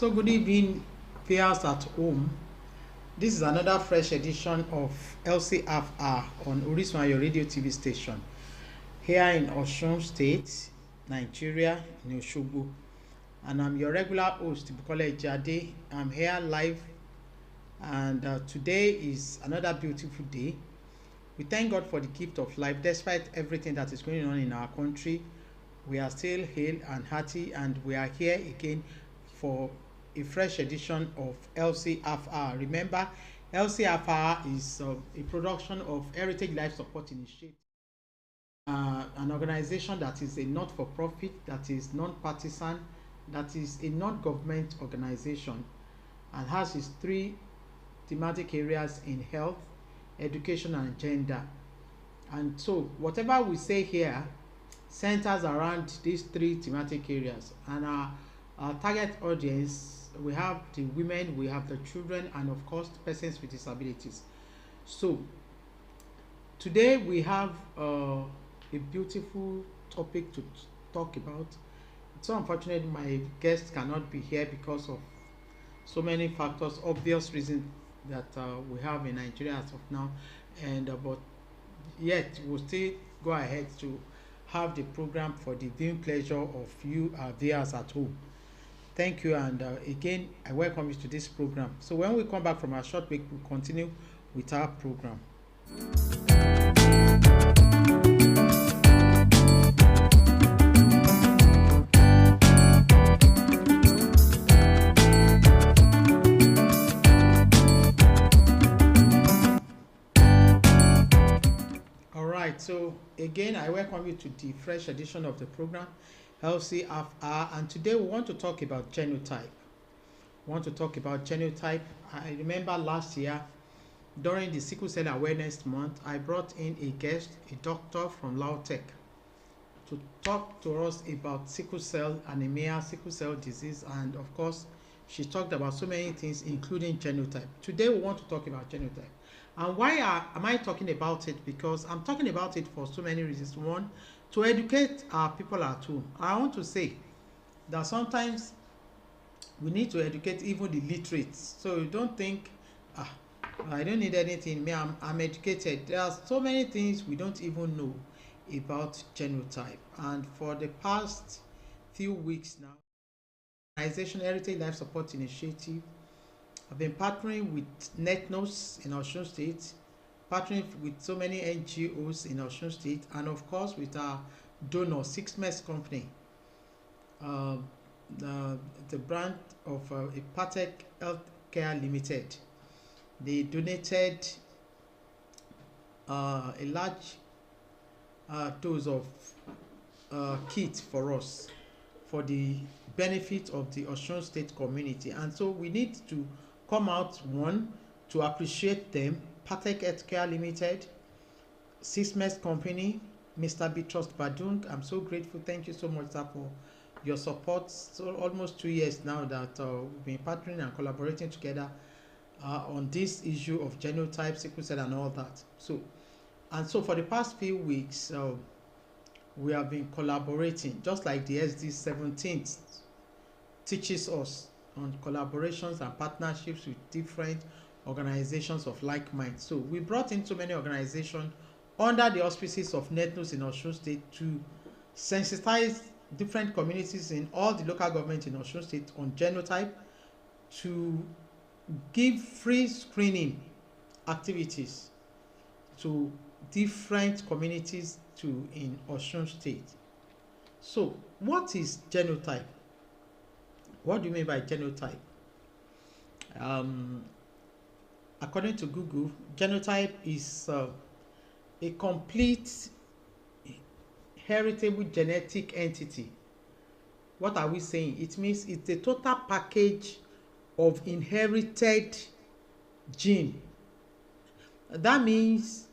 So good evening, viewers at home. This is another fresh edition of LCFR on Orisunayo Radiotv station here in Osun State, Nigeria, in Osogbo. And I'm your regular host, Bukola Ejade. I'm here live, and today is another beautiful day. We thank God for the gift of life. Despite everything that is going on in our country, we are still hale and hearty, and we are here again for a fresh edition of LCFR. Remember, LCFR is a production of Heritage Life Support Initiative, an organization that is a not-for-profit, that is non-partisan, that is a non-government organization, and has its three thematic areas in health, education, and gender. And so whatever we say here centers around these three thematic areas. And our target audience, we have the women, we have the children, and of course persons with disabilities. So today we have a beautiful topic to talk about. It's so unfortunate my guest cannot be here because of so many factors, obvious reasons that we have in Nigeria as of now, and but yet we'll still go ahead to have the program for the viewing pleasure of you viewers at home. Thank you, and again I welcome you to this program. So when we come back from our short break, we'll continue with our program. So again, I welcome you to the fresh edition of the program LCFR, and today we want to talk about genotype. I remember last year during the Sickle Cell Awareness Month, I brought in a guest, a doctor from Lautech, to talk to us about sickle cell anemia, sickle cell disease, and of course she talked about so many things including genotype. Today we want to talk about genotype. And why am I talking about it? Because I'm talking about it for so many reasons. One, to educate our people at home. I want to say that sometimes we need to educate even the literates. So you don't think, I don't need anything, I'm educated. There are so many things we don't even know about genotype. And for the past few weeks now, organization Heritage Life Support Initiative, I've been partnering with NetNose in Osun State, partnering with so many NGOs in Osun State, and of course with our donor, Sixmess Company, the brand of Patek Healthcare Limited. They donated a large dose of kit for us for the benefit of the Osun State community. And so we need to come out, one, to appreciate them, Patek Healthcare Limited, Sixmess Company, Mr. Bitrust Badung. I'm so grateful. Thank you so much, sir, for your support. So almost 2 years now that we've been partnering and collaborating together on this issue of genotype, sickle cell, and all that. So for the past few weeks, we have been collaborating, just like the SD17 teaches us on collaborations and partnerships with different organizations of like mind. So we brought in so many organizations under the auspices of NetNose in Osun State to sensitize different communities in all the local governments in Osun State on genotype, to give free screening activities to different communities in Osun State. So what is genotype? What do you mean by genotype? According to Google, genotype is a complete heritable genetic entity. What are we saying? It means it's a total package of inherited gene. That means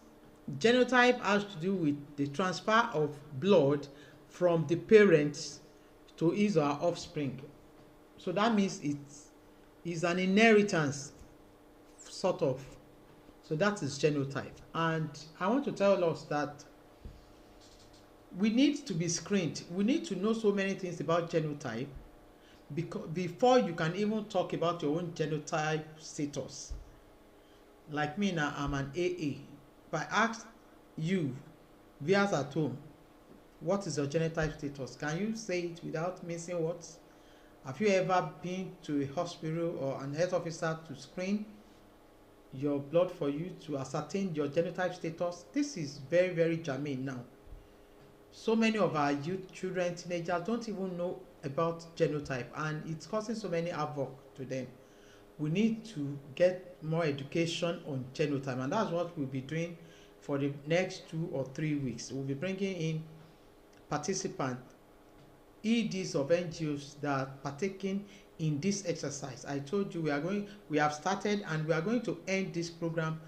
genotype has to do with the transfer of blood from the parents to his or her offspring. So that means it is an inheritance, sort of. So that is genotype. And I want to tell us that we need to be screened. We need to know so many things about genotype because before you can even talk about your own genotype status. Like me now, I'm an AA. If I ask you, viewers at home, what is your genotype status? Can you say it without missing words? Have you ever been to a hospital or an health officer to screen your blood for you to ascertain your genotype status? This is very, very germane now. So many of our youth, children, teenagers don't even know about genotype, and it's causing so many havoc to them. We need to get more education on genotype, and that's what we'll be doing for the next 2 or 3 weeks. We'll be bringing in participants, EDs of NGOs that are partaking in this exercise. I told you we have started, and we are going to end this program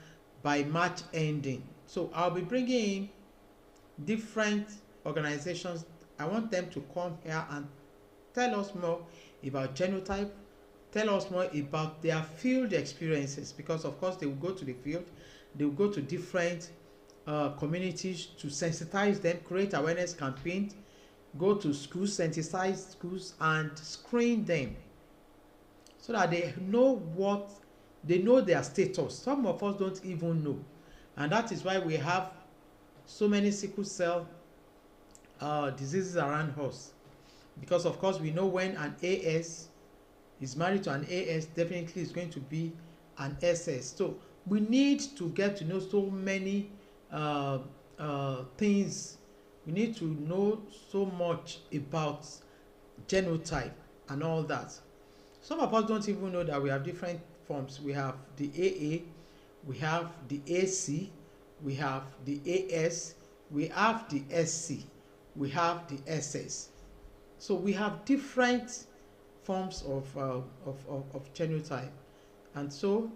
by March ending. So I'll be bringing in different organizations. I want them to come here and tell us more about genotype, tell us more about their field experiences, because of course they will go to the field, they will go to different communities to sensitize them, create awareness campaigns, go to schools, sensitize schools, and screen them so that they know their status. Some of us don't even know, and that is why we have so many sickle cell diseases around us, because of course we know when an AS is married to an AS, definitely is going to be an SS. So we need to get to know so many things. We need to know so much about genotype and all that. Some of us don't even know that we have different forms. We have the AA, we have the AC, we have the AS, we have the SC, we have the SS. So we have different forms of genotype. And so,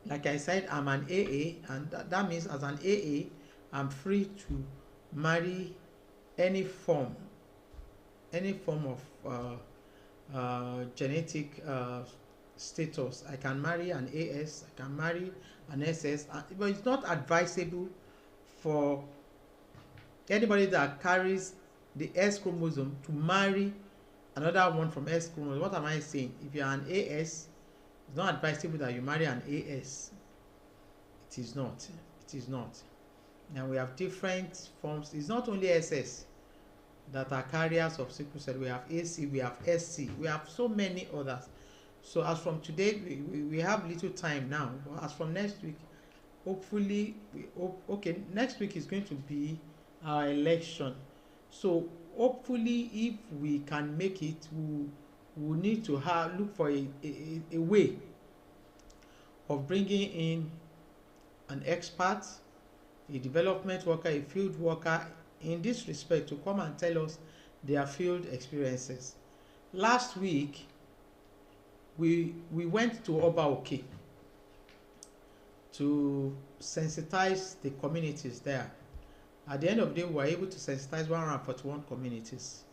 like I said, I'm an AA, and that means as an AA, I'm free to marry any form of genetic status. I can marry an AS, I can marry an SS, but it's not advisable for anybody that carries the S chromosome to marry another one from S chromosome. What am I saying? If you are an AS, it's not advisable that you marry an AS. It is not. It is not. Now we have different forms. It's not only SS that are carriers of sickle cell. We have AC, we have SC, we have so many others. So as from today, we have little time now. But as from next week, hopefully, next week is going to be our election. So hopefully, if we can make it, we need to look for a way of bringing in an expert, a development worker, a field worker in this respect to come and tell us their field experiences. Last week, we went to Obaoke to sensitize the communities there. At the end of the day, we were able to sensitize 141 communities,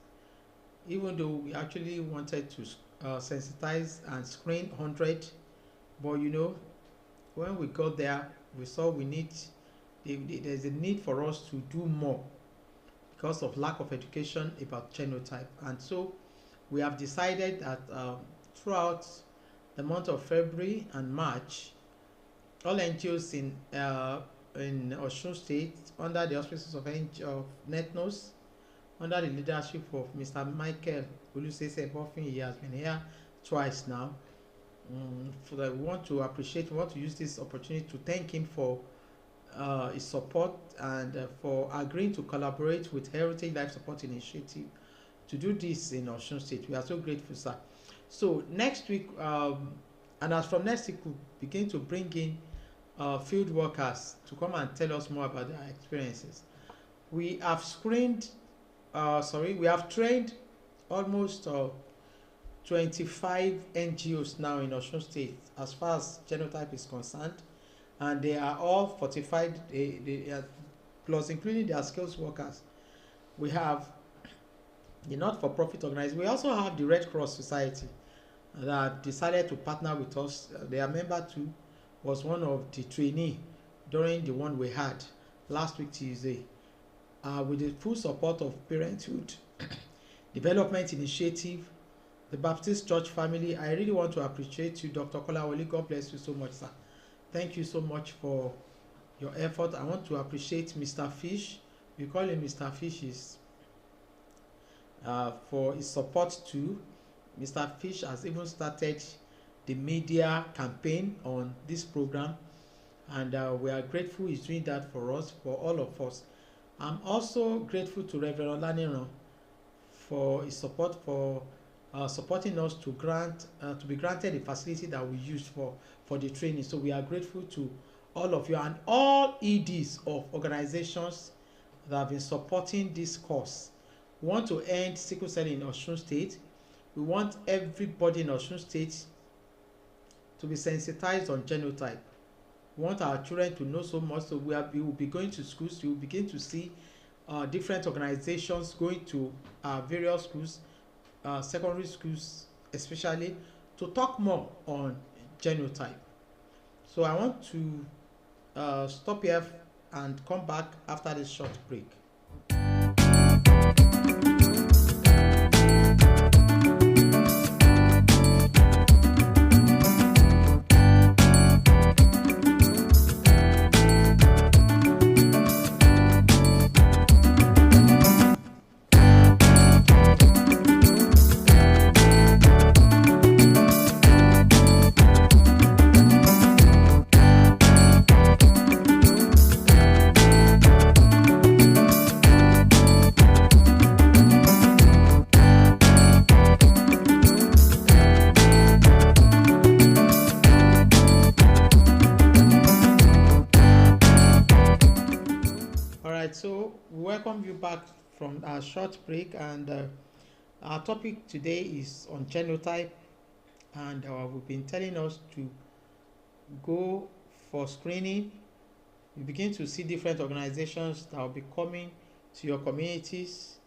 even though we actually wanted to sensitize and screen 100. But you know, when we got there, we saw there's a need for us to do more because of lack of education about genotype. And so we have decided that throughout the month of February and March, all NGOs in Osun State, under the auspices of NETNOS, under the leadership of Mr. Michael Olusese Bofin, he has been here twice now. We want to use this opportunity to thank him for his support and for agreeing to collaborate with Heritage Life Support Initiative to do this in Osun State. We are so grateful, sir. So next week, and as from next week, we'll begin to bring in field workers to come and tell us more about their experiences. We have we have trained almost 25 NGOs now in Osun State as far as genotype is concerned, and they are all fortified, they are, plus including their skills workers. We have the not-for-profit organization. We also have the Red Cross Society that decided to partner with us. Their member too was one of the trainees during the one we had last week Tuesday, with the full support of Parenthood Development Initiative, the Baptist Church family. I really want to appreciate you, Dr. Kolawole. God bless you so much, sir. Thank you so much for your effort. I want to appreciate Mr. Fish. We call him Mr. Fish, is for his support too. Mr. Fish has even started the media campaign on this program, and we are grateful he's doing that for us, for all of us. I'm also grateful to Reverend Olaniran for his support, for supporting us to be granted the facility that we used for the training. So we are grateful to all of you and all EDs of organizations that have been supporting this course. We want to end sickle cell in Osun State. We want everybody in Osun State to be sensitized on genotype. We want our children to know so much, so we will be going to schools. You will begin to see different organizations going to various schools, secondary schools especially, to talk more on genotype. So I want to stop here and come back after this short break. So we welcome you back from our short break, and our topic today is on genotype, and we've been telling us to go for screening. You begin to see different organizations that will be coming to your communities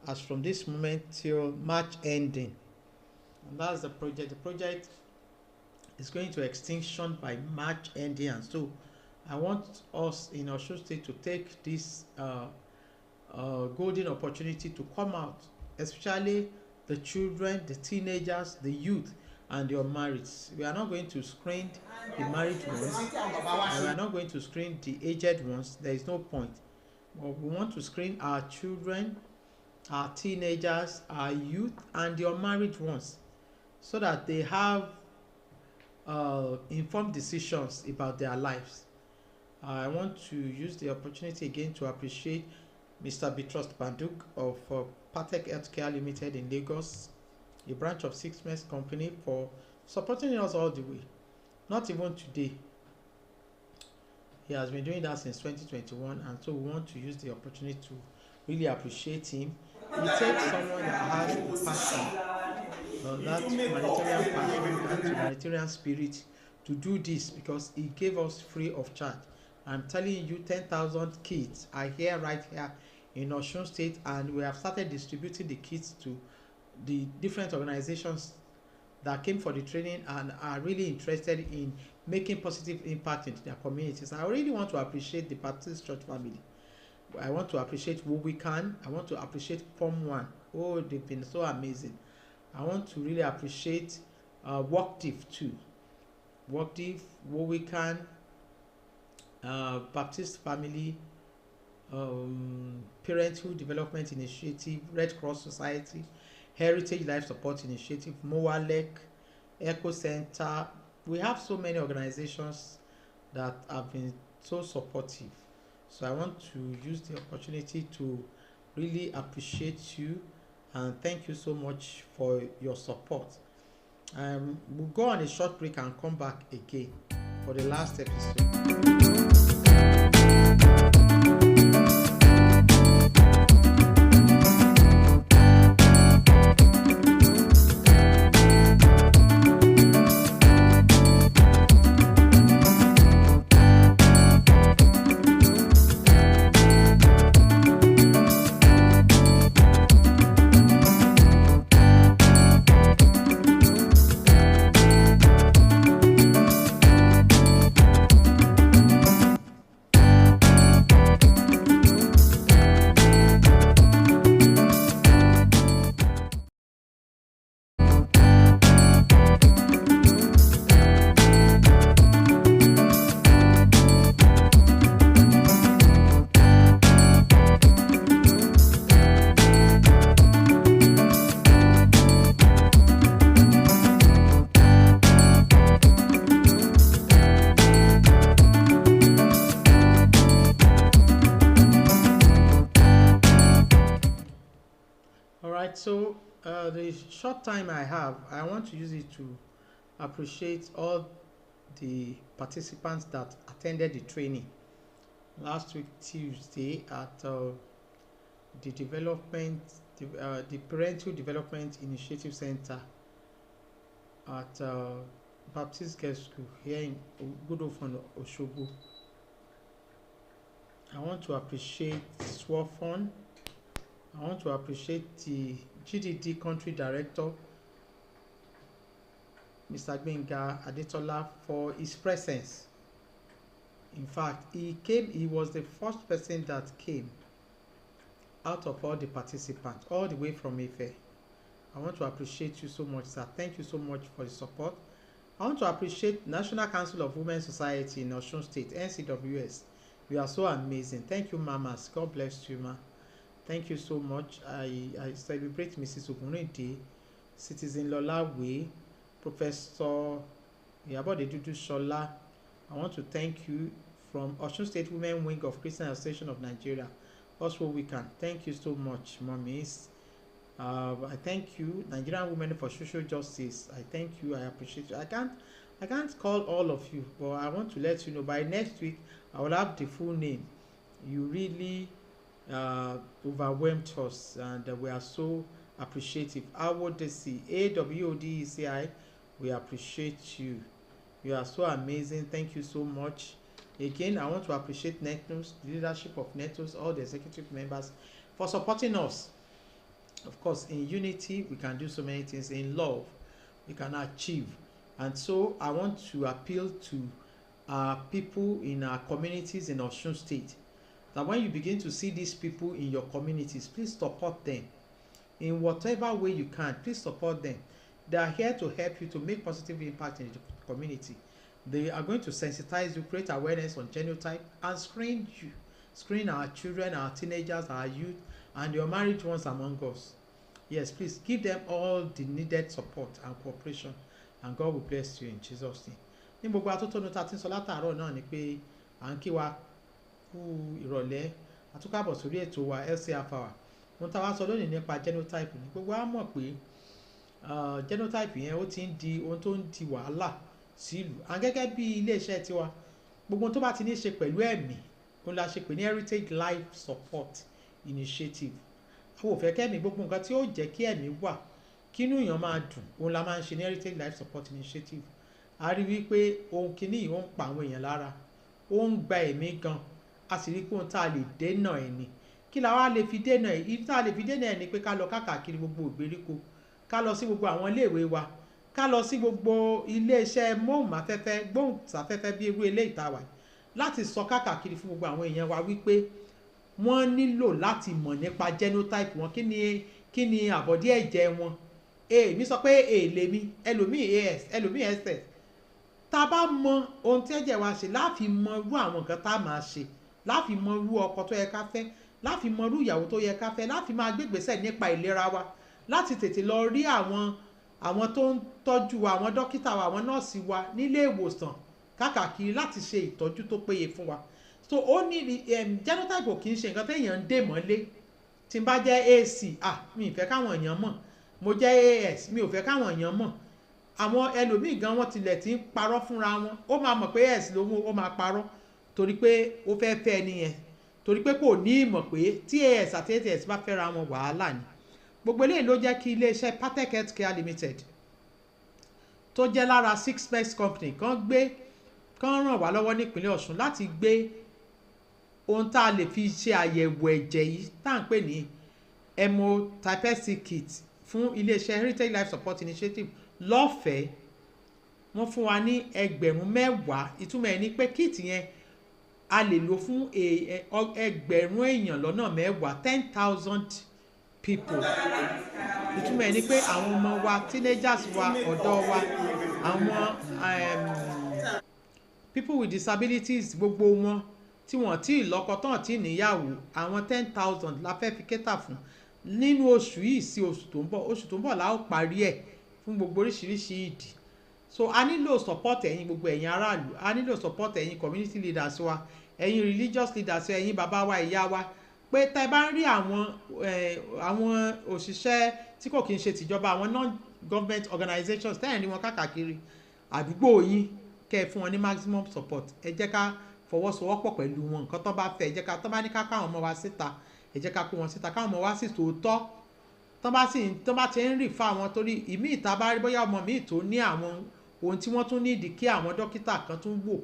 as from this moment till March ending, and that's the project. The project is going to extinction by March ending, and so I want us in Osun State to take this golden opportunity to come out, especially the children, the teenagers, the youth, and the unmarried. We are not going to screen the married ones, and we are not going to screen the aged ones. There is no point. But we want to screen our children, our teenagers, our youth, and the unmarried ones, so that they have informed decisions about their lives. I want to use the opportunity again to appreciate Mr. Bitrust Banduk of Patek Healthcare Limited in Lagos, a branch of Six Mess Company, for supporting us all the way. Not even today. He has been doing that since 2021, and so we want to use the opportunity to really appreciate him. He takes someone that has a passion, that humanitarian passion, that humanitarian spirit, to do this, because he gave us free of charge. I'm telling you, 10,000 kits are here, right here in Osun State, and we have started distributing the kits to the different organizations that came for the training and are really interested in making positive impact into their communities. I really want to appreciate the Baptist Church family. I want to appreciate Wowican. I want to appreciate Form 1. Oh, they've been so amazing. I want to really appreciate WorkDiv too. WorkDiv, Wowican, Baptist Family, Parenthood Development Initiative, Red Cross Society, Heritage Life Support Initiative, Mowalek, Eco Center. We have so many organizations that have been so supportive. So I want to use the opportunity to really appreciate you and thank you so much for your support. We'll go on a short break and come back again for the last episode. All right, so the short time I have, I want to use it to appreciate all the participants that attended the training last week Tuesday at the the Parental Development Initiative Center at Baptist Girls School here in Godofon, Oshobo. I want to appreciate Swafon. I want to appreciate the GDD Country Director, Mr. Gbenga Adetola, for his presence. In fact, he was the first person that came out of all the participants, all the way from Ife. I want to appreciate you so much, sir. Thank you so much for the support. I want to appreciate National Council of Women Society in Osun State, NCWS. You are so amazing. Thank you, mamas. God bless you, ma. Thank you so much. I celebrate Mrs. Ogunrinde, Citizen Lola Way, Professor Iyabode Dudu Shola. I want to thank you from Osun State Women Wing of Christian Association of Nigeria. Also, we can thank you so much, mummies. I thank you, Nigerian Women for Social Justice. I thank you. I appreciate you. I can't call all of you, but I want to let you know by next week I will have the full name. You really overwhelmed us, and we are so appreciative. AWODECI, AWODECI, we appreciate you. You are so amazing. Thank you so much. Again, I want to appreciate NETNOS, the leadership of NETNOS, all the executive members for supporting us. Of course, in unity, we can do so many things. In love, we can achieve. And so I want to appeal to people in our communities in Osun State, that when you begin to see these people in your communities, please support them. In whatever way you can, please support them. They are here to help you to make positive impact in the community. They are going to sensitize you, create awareness on genotype, and screen our children, our teenagers, our youth, and your married ones among us. Yes, please give them all the needed support and cooperation, and God will bless you in Jesus' name. Ní gbogbo atótónu tá a ti ń sọ látàárọ̀ náà ni pé à ń kí wa kú ìrọ̀lẹ́ àtúkàbọ̀ sórí ètò wa LCR Hour. Wọ́n tá wá sọ lónìí nípa genotype ni gbogbo wa mọ̀ pé genotype yẹn ó ti ń di ohun tó ń di wàhálà sílùú. À gẹ́gẹ́ bí iléeṣẹ́ tiwa, gbogbo tó bá ti ní ṣe pẹ̀lú ẹ̀mí òun la ṣe pè ní Heritage Life Support Initiative. Àwọn ò fẹ́ kẹ́mi gbogbo nǹkan tí ó jẹ́ kí ẹ̀mí wà kínú èèyàn máa dùn òun la máa ń ṣe ní Heritage Life Support Initiative. A rí wípé ohun kìíní yìí ó ń pa àwọn èèyàn lára, ó ń gba ẹ̀mí gan, a sì rí pé ohun tá a lè dènà ẹ̀ ni. Kí la wá lè fi dènà ẹ̀? Ibi tá a lè fi dènà ẹ̀ ni pé ká lọ káàkiri gbogbo ìgbèríko, ká lọ sí gbogbo àwọn iléèwé wa, ká lọ sí gbogbo iléeṣẹ́ gbóhùnsáfẹ́fẹ́ bí irú eléyìí tá a wà láti sọ káàkiri fún gbogbo àwọn èèyàn wa wípé wọ́n nílò láti mọ̀ nípa genotype wọn, kí ni àbọ̀dí ẹ̀jẹ̀ wọn. Mi sọ pé lèmi, ẹlòmíì AS, ẹlòmíì SS. Tá a bá mọ ohun tí ẹ̀jẹ̀ wa ṣe, láfi mọ irú àwọn nǹkan tá a máa ṣe, láfi mọ irú ọkọ tó yẹ ká fẹ́, láfi mọ irú ìyàwó tó yẹ ká fẹ́, láfi máa gbégbèsè nípa ìlera wa, láti tètè lọ rí àwọn tó ń tọ́jú wa, àwọn dókítà wa, àwọn nọ́ọ̀sì wa nílé ìwòsàn káàkiri láti ṣe ìtọ́jú tó péye fún wa. So ó ní genotype kì í ṣe nǹkan téèyàn ń dè mọ́lé. Tí n bá jẹ́ AC, mi ì fẹ́ káwọn èèyàn mọ̀. Mo jẹ́ AS, mi ò fẹ́ káwọn èèyàn mọ̀. Àwọn ẹlòmíì gan wọ́n tilẹ̀ ti ń parọ́ fúnra wọn. Ó máa mọ̀ pé AS lòun, ó máa parọ́ torí pé ó fẹ́ fẹ́ ẹni yẹn, torí pé kò ní ìmọ̀ pé tí AS àti AS bá fẹ́ra wọn wàhálà ni. Gbogbo eléyìí ló jẹ́ kí iléeṣẹ́ Patek Healthcare Limited tó jẹ́ lára 6 company kan ràn wá lọ́wọ́ nípínlẹ̀ Ọ̀ṣun láti gbé ohun tá a lè fi ṣe àyẹ̀wò ẹ̀jẹ̀ yìí tá à ń pè ní hemotypesy kit fún iléeṣẹ́ Heritage Life Support Initiative lọ́fẹ̀ẹ́. Wọ́n fún wa ní 10,000. Ìtumọ̀ ẹ̀ ni pé kit yẹn a lè lò fún 10,000 èèyàn lọ́nà 10,000, 10,000 people. Ìtumọ̀ ẹ̀ ni pé àwọn ọmọ wa, teenagers wa, ọ̀dọ́ wa, àwọn people with disabilities, gbogbo wọn tí wọ́n ti lọ́kọ tán tí níyàwó, àwọn 10,000 la fẹ́ fi kẹ́tà fún nínú oṣù yìí sí oṣù tó ń bọ̀. Oṣù tó ń bọ̀ la ó parí ẹ̀ fún gbogbo oríṣiríṣi ìdí. So a nílò support ẹ̀yin gbogbo ẹ̀yin aráàlú, a nílò support ẹ̀yin community leaders wa, ẹ̀yin religious leaders wa, ẹ̀yin bàbá wa, ìyá wa, pé tẹ́ bá ń rí àwọn òṣìṣẹ́ tí kò kí ń ṣe tìjọba, àwọn non-government organizations tẹ́yìn ní wọn káàkiri àdúgbò yín, kẹ́ ẹ fún wọn ní maximum support. Ẹ jẹ́ ká fọwọ́sowọ́pọ̀ pẹ̀lú wọn, nǹkan tó bá fẹ́ ẹ jẹ́ ká, tó bá ní ká káwọn ọmọ wa síta ẹ jẹ́ ká kó wọn síta, káwọn ọmọ wa sì tòótọ́, tó bá ti ń rì fún àwọn, torí ìmí ìta bá rí bóyá ọmọ míì tó ní àwọn ohun tí wọ́n tún nídìí kí àwọn dókítà kan tún wò,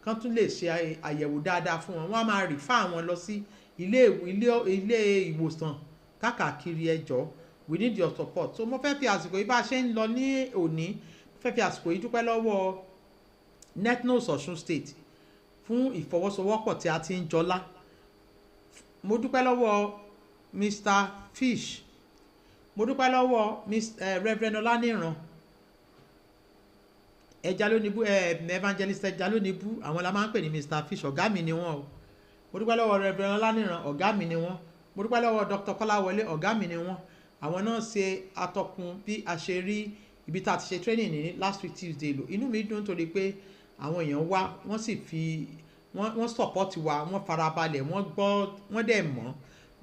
kan tún lè ṣe àyẹ̀wò dáadáa fún wọn, wọ́n á máa rì fún àwọn lọ sí ilé ìwòsàn káàkiri. ẹ jọ̀ọ́, we need your support. So mo fẹ́ fi àsìkò yìí bá a ṣe ń lọ ní òní, mo fẹ́ fi àsìkò yìí dúpẹ́ lọ́wọ́ netnos Ọ̀ṣun state fún ìfọwọ́sowọ́pọ̀ tí a ti ń jọlá. Mo dúpẹ́ lọ́wọ́ Mr. Fish, mo dúpẹ́ lọ́wọ́ Reverend Ọláníran Ẹjalónibú, evangelist Ẹjalónibú, àwọn la máa ń pè ní Mr. Fish, ọ̀gá mi ni wọ́n o. Mo dúpẹ́ lọ́wọ́ Reverend Ọláníran, ọ̀gá mi ni wọ́n. Mo dúpẹ́ lọ́wọ́ Dr. Kọ́láwọlé, ọ̀gá mi ni wọ́n. Àwọn náà ṣe atọ́kùn bí a ṣe rí ibi tá a ti ṣe training ní last week Tuesday lò. Inú mi dùn torí pé àwọn èèyàn wá, wọ́n sì fi wọ́n support wa, wọ́n farabalẹ̀, wọ́n gbọ́, wọ́n dẹ̀ mọ̀,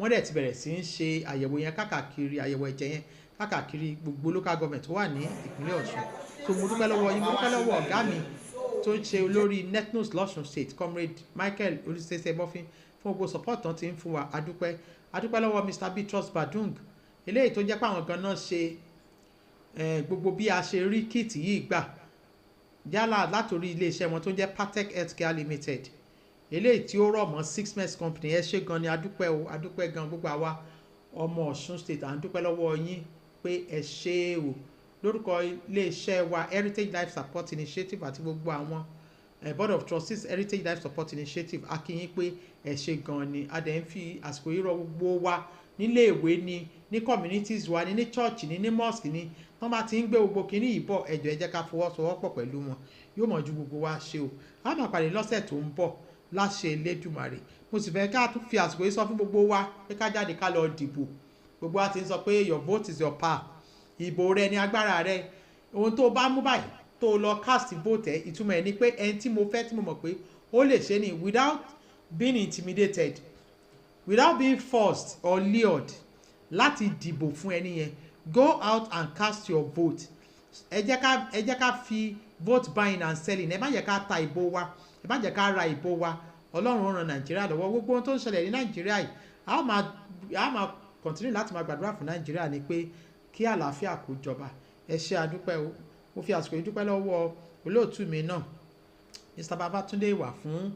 wọ́n dẹ̀ ti bẹ̀rẹ̀ sí ń ṣe àyẹ̀wò yẹn káàkiri, àyẹ̀wò ẹ̀jẹ̀ yẹn káàkiri gbogbo local government tó wà ní ìpínlẹ̀ Ọ̀ṣun. So mo dúpẹ́ lọ́wọ́ yín, mo dúpẹ́ lọ́wọ́ ọ̀gá mi tó ń ṣe olórí netnos lọ́ṣun state, comrade Michael Olùṣèṣe Bọ́fín, fún gbogbo support tán ti ń fún wa. Adúpẹ́ lọ́wọ́ Mr. Bitrus Badung, eléyìí tó jẹ́ pé àwọn gan náà ṣe gbogbo bí a ṣe rí kit yìí gbà, yálà látòrí iléeṣẹ́ wọn tó jẹ́ Patek Healthcare Limited, eléyìí tí ó rọ̀ mọ́ 6 company. ẹ ṣé gan ni, adúpẹ́ gan gbogbo àwa ọmọ Ọ̀ṣun state, à ń dúpẹ́ lọ́wọ́ yín pé ẹ ṣé o. Lórúkọ iléeṣẹ́ wa Heritage Life Support Initiative àti gbogbo àwọn Board of Trustees Heritage Life Support Initiative, a kí yín pé ẹ ṣé gan ni. A dẹ̀ ń fi àsìkò yìí rọ̀ gbogbo wa nílé ìwé ni, ní communities wa ni, ní church ni, ní mosque ni, tán bá ti ń gbé gbogbo kínní yìí bọ̀, ẹ jọ̀ọ́ ẹ jẹ́ ká fọwọ́sowọ́pọ̀ pẹ̀lú wọn, yóò mọ̀ ju gbogbo wa ṣe o. A máa pàdé lọ́sẹ̀ tó ń bọ̀ láṣẹ Elédùmarè. Mo sì fẹ́ ká tún fi àsìkò yìí sọ fún gbogbo wa pé ká jáde ká lọ dìbò. Gbogbo wa ti ń sọ pé your vote is your power, ìbò rẹ ni agbára rẹ. Ohun tó bá mú báyìí tó lọ cast vote ẹ, ìtumọ̀ ẹ̀ ni pé ẹni tí mo fẹ́, tí mo mọ̀ pé ó lè ṣe ni, without being intimidated, without being forced or lured láti dìbò fún ẹni yẹn, go out and cast your vote. ẹ jẹ́ ká fi vote buying and selling, ẹ má jẹ́ ká ta ìbò wa, ẹ má jẹ́ ká ra ìbò wa. Ọlọ́run ó ran Nàìjíríà lọ́wọ́. Gbogbo ohun tó ń ṣẹlẹ̀ ní Nàìjíríà yìí, a máa continue láti máa gbàdúrà fún Nàìjíríà ni pé kí àlàáfíà kó jọba. Ẹ ṣé, adúpẹ́ o. Mo fi àsìkò yìí dúpẹ́ lọ́wọ́ olóòtú mi náà Mr. Babatunde wà fún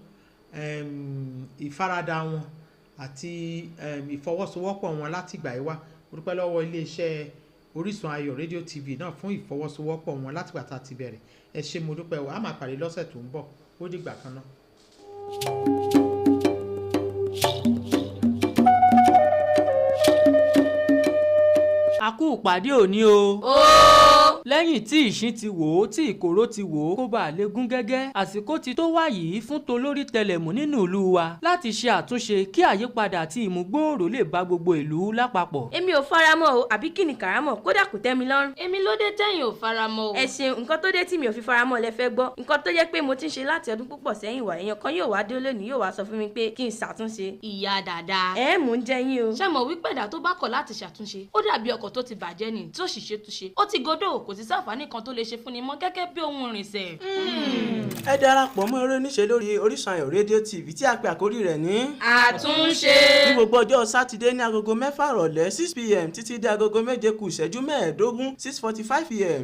ìfaradà wọn àti ìfọwọ́sowọ́pọ̀ wọn láti ìgbà yìí wá. Mo dúpẹ́ lọ́wọ́ iléeṣẹ́ Orisunayo Radiotv náà fún ìfọwọ́sowọ́pọ̀ wọn láti ìgbà tá a ti bẹ̀rẹ̀. Ẹ ṣé, mo dúpẹ́ o. A máa pàdé lọ́sẹ̀ tó ń bọ̀. Ó dìgbà kan náà. A kú ìpàdé òní o. lẹ́yìn tí ìṣín ti wò ó, tí ìkòró ti wò ó, kó bàa lè gún gẹ́gẹ́, àsìkò ti tó wá yìí fún tolórí tẹlẹ̀mù nínú ìlú wa láti ṣe àtúnṣe kí àyípadà àti ìmúgbòòrò lè bá gbogbo ìlú lápapọ̀. Èmi ò faramọ́ o, àbí kí ni kàrámọ̀, kódà kò tẹ́ mi lọ́rùn. Èmi ló dé tẹ́yìn ò faramọ́ o. Ẹ ṣeun, nǹkan tó dé tí mi ò fi faramọ́ lẹ fẹ́ gbọ́. Nǹkan tó jẹ́ pé mo ti ń ṣe láti ọdún púpọ̀ sẹ́yìn wá, èèyàn kan yóò wá dé lónìí yóò wá sọ fún mi pé kí n ṣàtúnṣe. Ìyá dáadáa. Mò ń jẹ yín o. Ṣé mọ̀ wípé ẹ̀dá tó bá kọ̀ láti ṣàtúnṣe, ó dàbí ọkọ̀ tó ti bàjẹ́ ni, tí ó sì ṣe túnṣe. Ó ti godó, kò sí sáǹfààní kan tó lè ṣe fúnni mọ́ gẹ́gẹ́ bí ohun ìrìnsẹ̀. Ẹ darapọ̀ mọ́ eré níṣe lórí Orisunayo Radiotv tí a pè àkórí rẹ̀ ní àtúnṣe. Ní gbogbo ọjọ́ Sátidé ní agogo 6 ìrọ̀lẹ́ 6 p.m. títí dé agogo 7 kù ìṣẹ́jú 15 6:45 p.m.